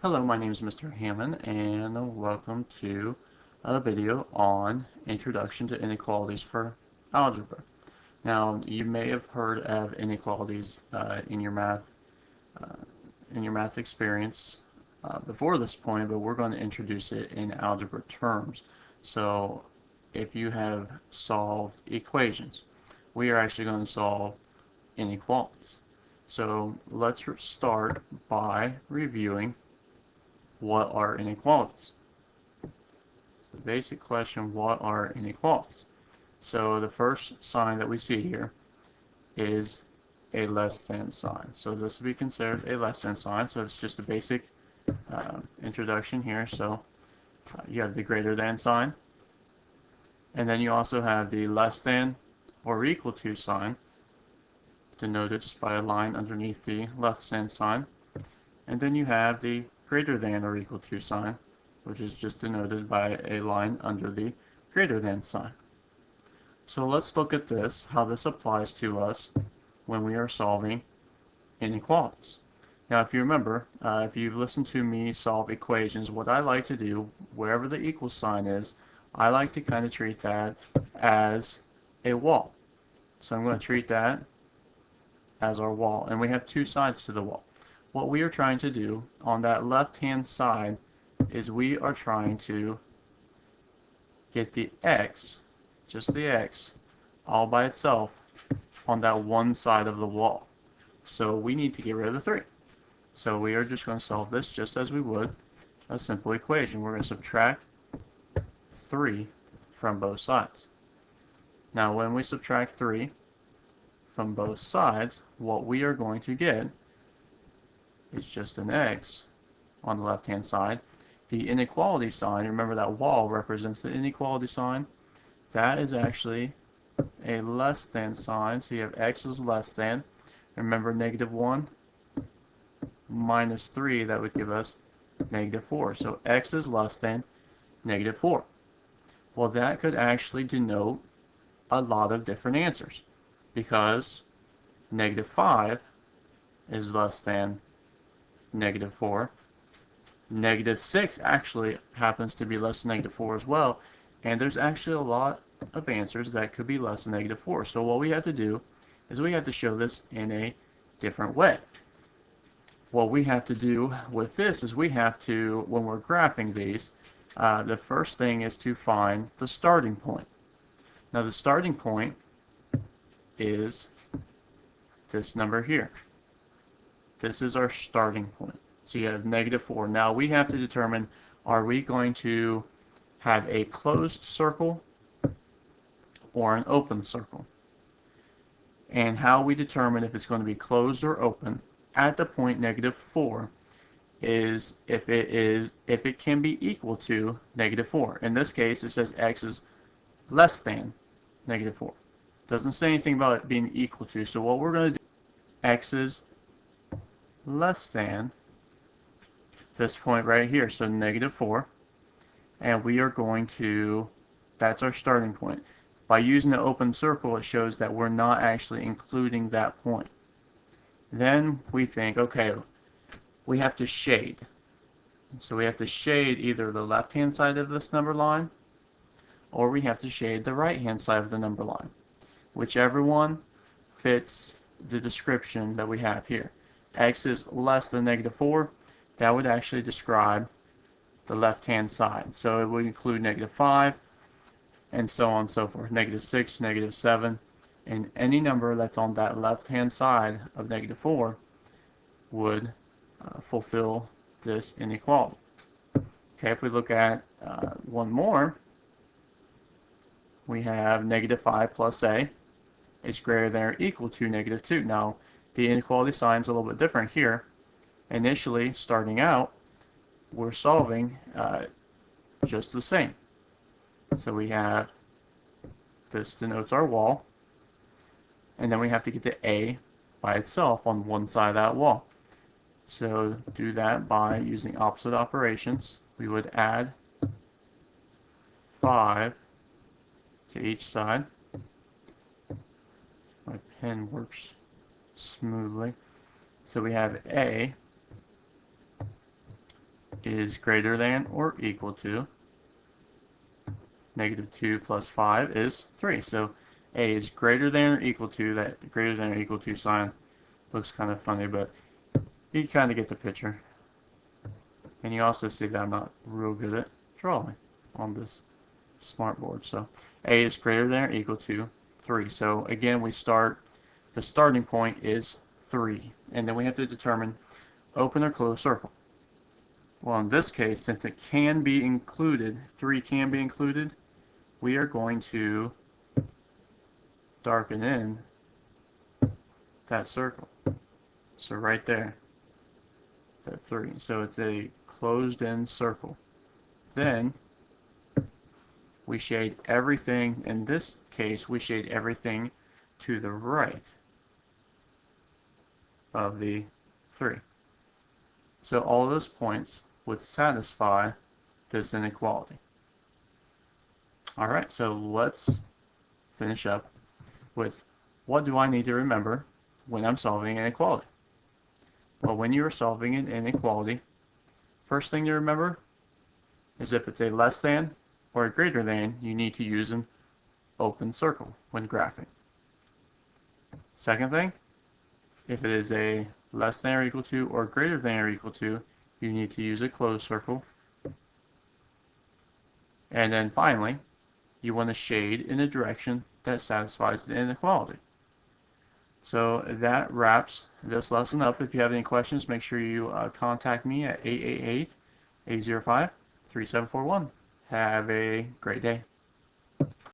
Hello, my name is Mr. Hammond, and welcome to a video on Introduction to Inequalities for Algebra. Now, you may have heard of inequalities in your math experience before this point, but we're going to introduce it in algebra terms. So, if you have solved equations, we are actually going to solve inequalities. So, let's start by reviewing what are inequalities. The basic question, what are inequalities? So the first sign that we see here is a less than sign. So this would be considered a less than sign. So it's just a basic introduction here. So you have the greater than sign, and then you also have the less than or equal to sign, denoted just by a line underneath the less than sign, and then you have the greater than or equal to sign, which is just denoted by a line under the greater than sign. So let's look at this, how this applies to us when we are solving inequalities. Now, if you remember, if you've listened to me solve equations, what I like to do, wherever the equal sign is, I like to kind of treat that as a wall. So I'm going to treat that as our wall, and we have two sides to the wall. What we are trying to do on that left-hand side is we are trying to get the x, just the x, all by itself on that one side of the wall. So we need to get rid of the 3. So we are just going to solve this just as we would a simple equation. We're going to subtract 3 from both sides. Now when we subtract 3 from both sides, what we are going to get is just an x on the left hand side. The inequality sign, remember that wall represents the inequality sign, that is actually a less than sign. So you have x is less than, remember -1 minus 3, that would give us -4. So x is less than -4. Well, that could actually denote a lot of different answers, because -5 is less than -4. -6 actually happens to be less than -4 as well, and there's actually a lot of answers that could be less than -4. So what we have to do is we have to show this in a different way. What we have to do with this is we have to, when we're graphing these, the first thing is to find the starting point. Now the starting point is this number here. This is our starting point. So you have -4. Now we have to determine, are we going to have a closed circle or an open circle? And how we determine if it's going to be closed or open at the point -4 is if it can be equal to -4. In this case, it says x is less than -4. Doesn't say anything about it being equal to. So what we're going to do, x is less than this point right here, so -4, and we are going to, that's our starting point. By using the open circle, it shows that we're not actually including that point. Then we think, okay, we have to shade. So we have to shade either the left-hand side of this number line, or we have to shade the right-hand side of the number line. Whichever one fits the description that we have here. X is less than -4, that would actually describe the left-hand side. So it would include -5, and so on and so forth, -6, -7, and any number that's on that left-hand side of -4 would fulfill this inequality. Okay, if we look at one more, we have -5 plus a is greater than or equal to -2. Now, the inequality sign is a little bit different here. Initially, starting out, we're solving just the same. So we have, this denotes our wall, and then we have to get the a by itself on one side of that wall. So do that by using opposite operations. We would add 5 to each side. My pen works smoothly. So we have a is greater than or equal to -2 plus 5 is 3. So A is greater than or equal to, that greater than or equal to sign looks kind of funny, but you kind of get the picture. And you also see that I'm not real good at drawing on this smart board. So A is greater than or equal to 3. So again, the starting point is 3. And then we have to determine open or closed circle. Well, in this case, since it can be included, 3 can be included, we are going to darken in that circle. So right there, that 3. So it's a closed-in circle. Then we shade everything, in this case, we shade everything to the right of the 3. So all those points would satisfy this inequality. Alright, so let's finish up with what do I need to remember when I'm solving an inequality? Well, when you are solving an inequality, first thing to remember is if it's a less than or a greater than, you need to use an open circle when graphing. Second thing, if it is a less than or equal to or greater than or equal to, you need to use a closed circle. And then finally, you want to shade in a direction that satisfies the inequality. So that wraps this lesson up. If you have any questions, make sure you contact me at 888-805-3741. Have a great day.